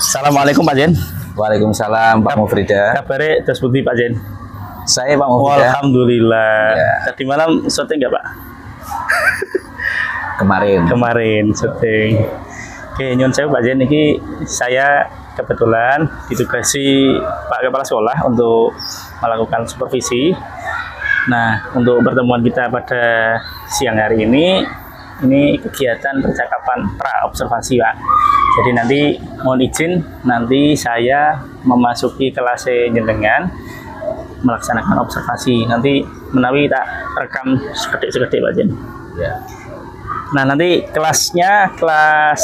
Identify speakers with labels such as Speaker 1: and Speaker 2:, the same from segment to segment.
Speaker 1: Assalamualaikum Pak Jen.
Speaker 2: Waalaikumsalam Pak Mufrida.
Speaker 1: Kabarnya terus bukti Pak Jen.
Speaker 2: Saya Pak Mufrida.
Speaker 1: Alhamdulillah.
Speaker 2: Ya.
Speaker 1: Tadi malam syuting nggak Pak? Kemarin syuting. Oke, nyun saya Pak Jen, ini saya kebetulan ditugasi Pak Kepala Sekolah untuk melakukan supervisi. Nah, untuk pertemuan kita pada siang hari ini kegiatan percakapan pra-observasi Pak. Jadi nanti mohon izin, nanti saya memasuki kelas jenengan melaksanakan observasi. Nanti menawi tak rekam seketik-seketik Pak Jen.
Speaker 2: Ya.
Speaker 1: Nah, nanti kelasnya kelas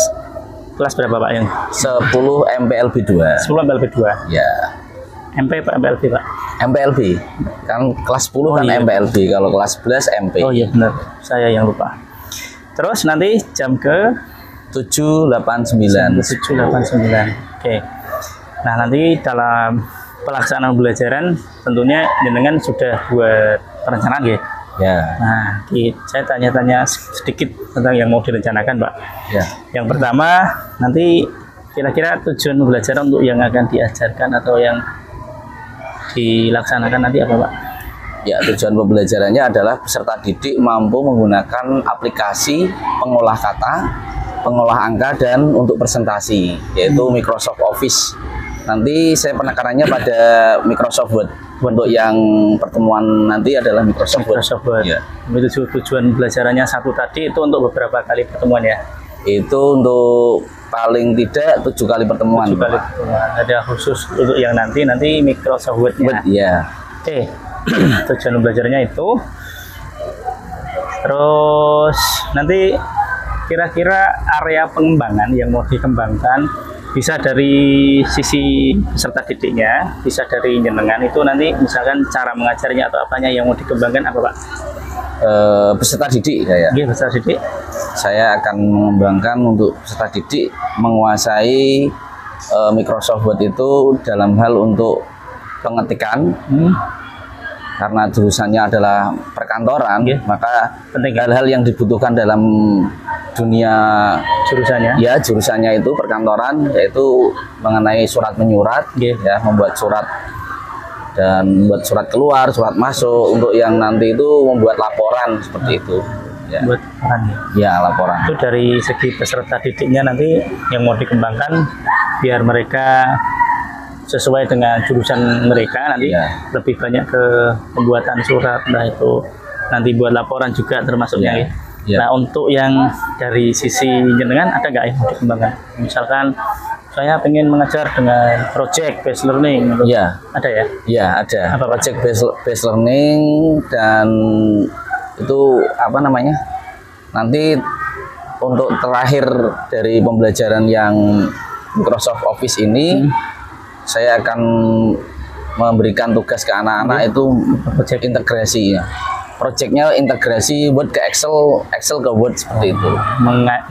Speaker 1: berapa Pak yang?
Speaker 2: 10 MPLB 2.
Speaker 1: 10 MPLB 2.
Speaker 2: Ya.
Speaker 1: MP Pak MPLB Pak?
Speaker 2: MPLB. Kan kelas 10 kan
Speaker 1: iya.
Speaker 2: MPLB, kalau kelas 11 MP.
Speaker 1: Oh iya benar. Saya yang lupa. Terus nanti jam ke
Speaker 2: 789.
Speaker 1: 789. Oke. Nah, nanti dalam pelaksanaan pembelajaran tentunya jenengan sudah buat perencanaan ya.
Speaker 2: Ya.
Speaker 1: Nah, saya tanya-tanya sedikit tentang yang mau direncanakan, Pak.
Speaker 2: Ya.
Speaker 1: Yang pertama, nanti kira-kira tujuan pembelajaran untuk yang akan diajarkan atau yang dilaksanakan nanti apa, Pak?
Speaker 2: Ya, tujuan pembelajarannya adalah peserta didik mampu menggunakan aplikasi pengolah kata, pengolah angka, dan untuk presentasi, yaitu Microsoft Office. Nanti saya penekarannya pada Microsoft Word. Untuk yang pertemuan nanti adalah Microsoft Word. Ya.
Speaker 1: Tujuan pembelajarannya satu tadi itu untuk beberapa kali pertemuan ya? Itu
Speaker 2: untuk paling tidak 7 kali pertemuan.
Speaker 1: 7 kali pertemuan. Ada khusus untuk yang nanti Microsoft Word-nya.
Speaker 2: Ya.
Speaker 1: Oke. Tujuan belajarnya itu. Terus nanti kira-kira area pengembangan yang mau dikembangkan bisa dari sisi peserta didiknya, bisa dari jenengan itu nanti misalkan cara mengajarnya atau apanya yang mau dikembangkan apa Pak?
Speaker 2: Peserta didik saya.
Speaker 1: Oke, peserta didik.
Speaker 2: Saya akan mengembangkan untuk peserta didik menguasai Microsoft Word itu dalam hal untuk pengetikan. Karena jurusannya adalah perkantoran, maka hal-hal yang dibutuhkan dalam dunia jurusannya itu perkantoran, yaitu mengenai surat menyurat, ya, membuat surat dan membuat surat keluar, surat masuk. Untuk yang nanti itu membuat laporan seperti itu. Ya.
Speaker 1: Buat laporan ya?
Speaker 2: Ya, laporan.
Speaker 1: Itu dari segi peserta didiknya nanti yang mau dikembangkan biar mereka sesuai dengan jurusan mereka nanti lebih banyak ke pembuatan surat, nah itu nanti buat laporan juga termasuknya ya. Nah, untuk yang dari sisi jenengan ada nggak yang mau dikembangkan? Misalkan saya pengen mengajar dengan project based learning, ada ya? Ya, ada. Apa
Speaker 2: project based learning, dan itu apa namanya? Nanti untuk terakhir dari pembelajaran yang Microsoft Office ini, saya akan memberikan tugas ke anak-anak itu project integrasi ya. Projectnya integrasi Word ke Excel ke Word seperti itu.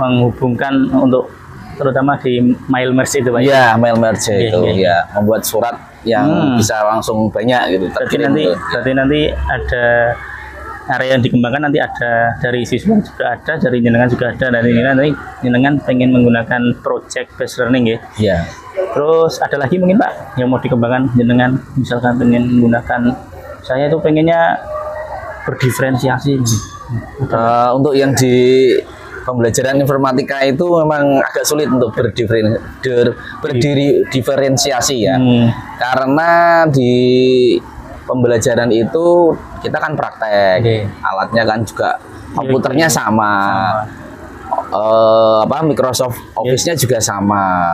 Speaker 1: Menghubungkan untuk terutama di mail merge itu Pak?
Speaker 2: Ya, mail merge itu ya, membuat surat yang bisa langsung banyak gitu.
Speaker 1: Berarti nanti ada area yang dikembangkan, nanti ada dari siswa juga ada, dari jenengan juga ada, dan ini nanti jenengan pengen menggunakan project based learning ya. Iya. Terus ada lagi mungkin Pak yang mau dikembangkan jenengan, misalkan pengen menggunakan, saya itu pengennya berdiferensiasi.
Speaker 2: Untuk yang di pembelajaran informatika itu memang agak sulit untuk berdiferensiasi ya. Karena di pembelajaran itu kita kan praktek, alatnya kan juga komputernya sama. Microsoft Office-nya juga sama.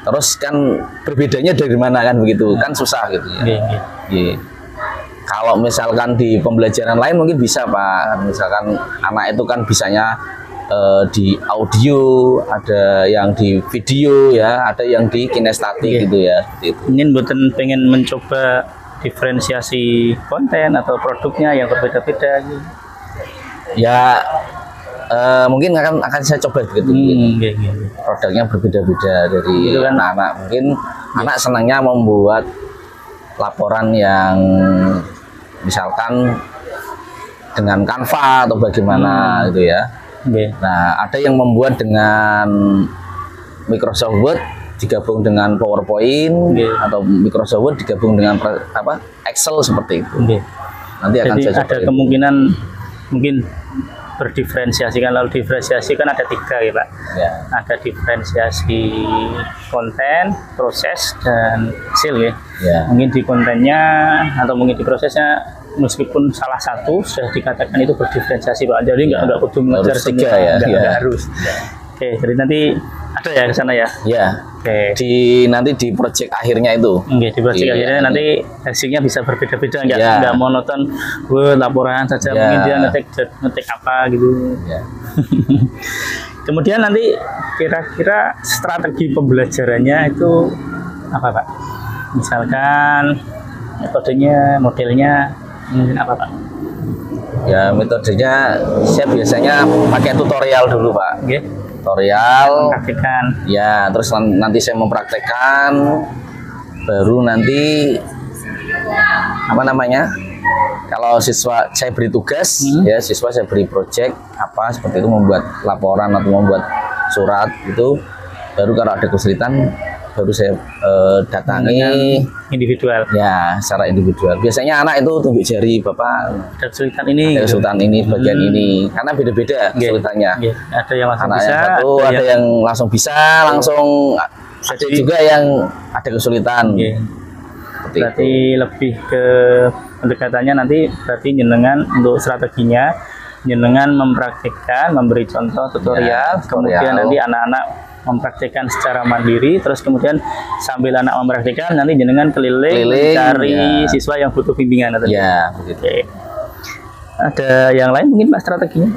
Speaker 2: Terus kan berbedanya dari mana kan begitu, kan susah gitu ya. Kalau misalkan di pembelajaran lain mungkin bisa Pak, misalkan anak itu kan bisanya di audio, ada yang di video ya, ada yang di kinestetik gitu ya.
Speaker 1: Ingin buatan pengen mencoba diferensiasi konten atau produknya yang berbeda-beda gitu.
Speaker 2: Ya, mungkin akan saya coba begitu. Produknya berbeda-beda dari anak-anak. Mungkin anak senangnya membuat laporan yang misalkan dengan Canva atau bagaimana gitu ya. Nah, ada yang membuat dengan Microsoft Word, digabung dengan PowerPoint
Speaker 1: Oke.
Speaker 2: atau Microsoft Word digabung dengan Excel seperti itu.
Speaker 1: Oke.
Speaker 2: Nanti akan
Speaker 1: Jadi
Speaker 2: saya coba
Speaker 1: ada
Speaker 2: itu.
Speaker 1: kemungkinan mungkin berdiferensiasi kan, lalu diferensiasi kan ada 3 ya Pak.
Speaker 2: Ya.
Speaker 1: Ada diferensiasi konten, proses, dan hasil ya.
Speaker 2: Ya.
Speaker 1: Mungkin di kontennya atau mungkin di prosesnya meskipun salah satu sudah dikatakan itu berdiferensiasi Pak. Jadi nggak kudu mengejar
Speaker 2: Harus 3 ya.
Speaker 1: nggak harus. Oke, jadi nanti ada ya ke sana ya.
Speaker 2: Ya.
Speaker 1: Oke.
Speaker 2: Nanti di project akhirnya itu.
Speaker 1: Oke, di project
Speaker 2: Iya.
Speaker 1: akhirnya nanti hasilnya bisa berbeda-beda,
Speaker 2: Iya.
Speaker 1: nggak monoton. Laporan saja,
Speaker 2: Iya.
Speaker 1: mungkin dia ngetik apa gitu.
Speaker 2: Ya.
Speaker 1: Kemudian nanti kira-kira strategi pembelajarannya itu apa Pak? Misalkan metodenya, modelnya mungkin apa Pak?
Speaker 2: Ya, metodenya saya biasanya pakai tutorial dulu Pak.
Speaker 1: Oke,
Speaker 2: Tutorial.
Speaker 1: praktikan.
Speaker 2: Ya, terus nanti saya mempraktekkan, baru nanti apa namanya? Kalau siswa saya beri tugas, ya siswa saya beri project apa seperti itu, membuat laporan atau membuat surat itu, baru kalau ada kesulitan baru saya datangi
Speaker 1: Individual.
Speaker 2: ya secara individual. Biasanya anak itu tunjuk jari, Bapak
Speaker 1: Ada kesulitan ini.
Speaker 2: ada
Speaker 1: gitu.
Speaker 2: kesulitan ini bagian ini, karena beda-beda
Speaker 1: Oke.
Speaker 2: kesulitannya.
Speaker 1: Oke, ada yang langsung
Speaker 2: Anak
Speaker 1: bisa,
Speaker 2: yang satu ada yang langsung bisa, langsung ada
Speaker 1: Jadi-
Speaker 2: juga yang ada kesulitan.
Speaker 1: Oke.
Speaker 2: Seperti
Speaker 1: Berarti
Speaker 2: itu.
Speaker 1: lebih ke pendekatannya nanti berarti jenengan untuk strateginya jenengan mempraktikkan, memberi contoh tutorial,
Speaker 2: Ya,
Speaker 1: kemudian
Speaker 2: tutorial.
Speaker 1: nanti anak-anak mempraktikkan secara mandiri, terus kemudian sambil anak mempraktikkan nanti jenengan keliling mencari
Speaker 2: ya.
Speaker 1: siswa yang butuh bimbingan atau
Speaker 2: Ya, begitu.
Speaker 1: Oke. Ada yang lain mungkin Pak strateginya?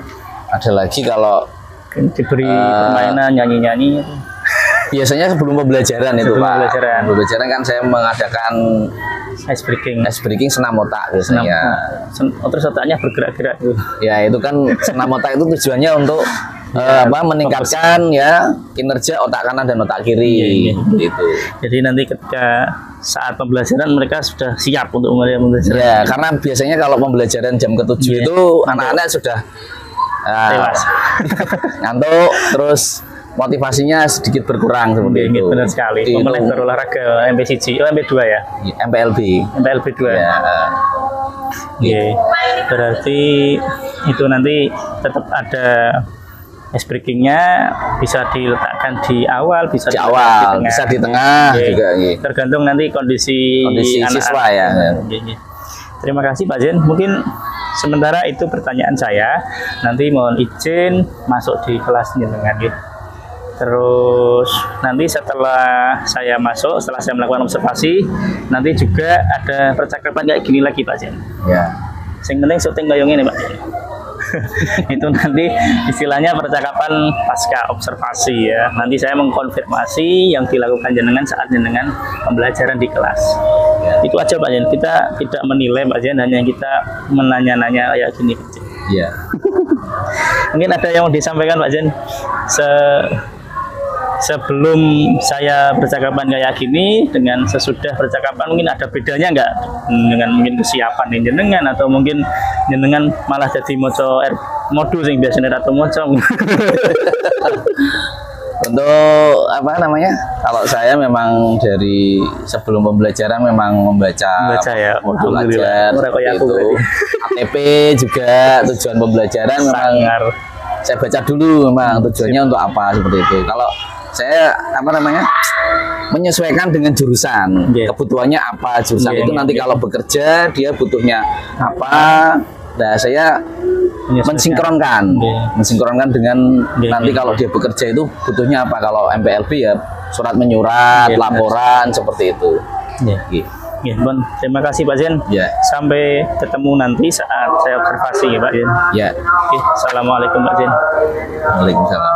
Speaker 2: Ada lagi kalau
Speaker 1: Mungkin diberi permainan nyanyi-nyanyi.
Speaker 2: biasanya sebelum pembelajaran itu
Speaker 1: Sebelum
Speaker 2: Pak.
Speaker 1: pembelajaran.
Speaker 2: Sebelum pembelajaran kan saya mengadakan
Speaker 1: Ice breaking.
Speaker 2: ice breaking senam otak biasanya.
Speaker 1: Terus otaknya bergerak-gerak gitu.
Speaker 2: Ya itu kan senam otak itu tujuannya untuk meningkatkan ya kinerja otak kanan dan otak kiri.
Speaker 1: Iya.
Speaker 2: Gitu.
Speaker 1: Jadi nanti ketika saat pembelajaran mereka sudah siap untuk mulai pembelajaran.
Speaker 2: Ya, karena biasanya kalau pembelajaran jam ke-7
Speaker 1: Iya.
Speaker 2: itu anak-anak sudah
Speaker 1: Tewas.
Speaker 2: ngantuk, terus motivasinya sedikit berkurang seperti itu.
Speaker 1: Benar sekali.
Speaker 2: Itu
Speaker 1: Pemenang berolahraga MP1, MP2 ya.
Speaker 2: MPLB.
Speaker 1: MPLB 2.
Speaker 2: Ya.
Speaker 1: Oke. Berarti itu nanti tetap ada ice breakingnya, bisa diletakkan di awal, bisa
Speaker 2: Di
Speaker 1: diletakkan
Speaker 2: awal, bisa di tengah
Speaker 1: Oke.
Speaker 2: juga. Iya.
Speaker 1: Tergantung nanti kondisi anak-anak.
Speaker 2: siswa ya.
Speaker 1: Oke. Terima kasih Pak Jen. Mungkin sementara itu pertanyaan saya. Nanti mohon izin masuk di kelas jenengan ya. Terus nanti setelah saya masuk, setelah saya melakukan observasi, nanti juga ada percakapan kayak gini lagi Pak Jen.
Speaker 2: Ya.
Speaker 1: Sing penting syuting kayak ini Pak. Itu nanti istilahnya percakapan pasca observasi ya. Nanti saya mengkonfirmasi yang dilakukan jenengan saat jenengan pembelajaran di kelas. Itu aja Pak Jen. Kita tidak menilai Pak Jen, hanya kita menanya-nanya kayak gini Pak Jen.
Speaker 2: Iya.
Speaker 1: Mungkin ada yang mau disampaikan Pak Jen sebelum saya percakapan kayak gini dengan sesudah percakapan, mungkin ada bedanya nggak dengan mungkin kesiapan yang jenengan, atau mungkin jenengan malah jadi modul yang biasanya atau moco.
Speaker 2: Untuk apa namanya? Kalau saya memang dari sebelum pembelajaran memang membaca
Speaker 1: ya.
Speaker 2: modul
Speaker 1: Alhamdulillah.
Speaker 2: ajar
Speaker 1: Ora
Speaker 2: seperti
Speaker 1: kayak aku
Speaker 2: itu.
Speaker 1: berarti.
Speaker 2: ATP juga tujuan pembelajaran memang
Speaker 1: Sangar.
Speaker 2: saya baca dulu memang tujuannya untuk apa seperti itu. Kalau saya apa namanya? Menyesuaikan dengan jurusan.
Speaker 1: Yeah.
Speaker 2: Kebutuhannya apa jurusan
Speaker 1: Yeah,
Speaker 2: itu
Speaker 1: yeah,
Speaker 2: nanti
Speaker 1: yeah.
Speaker 2: kalau bekerja dia butuhnya apa. Nah, saya mensinkronkan, mensinkronkan dengan nanti kalau dia bekerja itu butuhnya apa. Kalau MPLB ya surat menyurat, laporan seperti itu.
Speaker 1: Ya. Ya, Bon. Terima kasih Pak Jen.
Speaker 2: Ya.
Speaker 1: Sampai ketemu nanti saat saya observasi ya Pak Jen.
Speaker 2: Ya.
Speaker 1: Oke, Assalamualaikum Pak Jen.
Speaker 2: Waalaikumsalam.